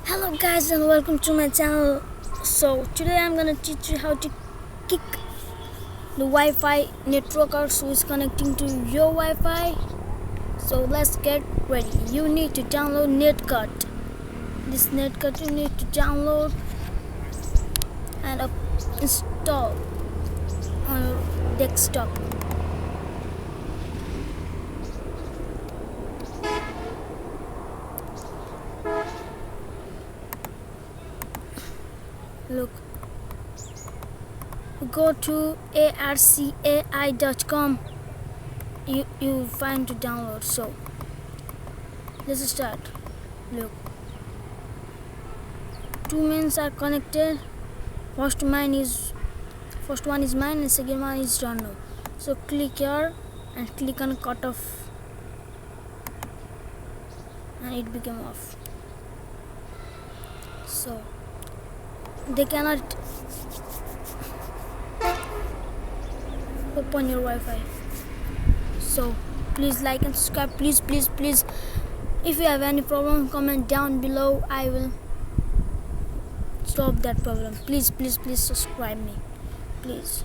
Hello guys and welcome to my channel. So today I'm gonna teach you how to kick the Wi-Fi network out so it's connecting to your Wi-Fi. So let's get ready. You need to download Netcut. This Netcut you need to download and install on your desktop. Look, go to arcai.com. You find to download. So let's start. Look, two mains are connected. First one is mine and second one is Jono. So click here and click on cut off and it became off. So they cannot open your Wi-Fi. So please like and subscribe. Please. If you have any problem, comment down below. I will solve that problem. Please subscribe me. Please.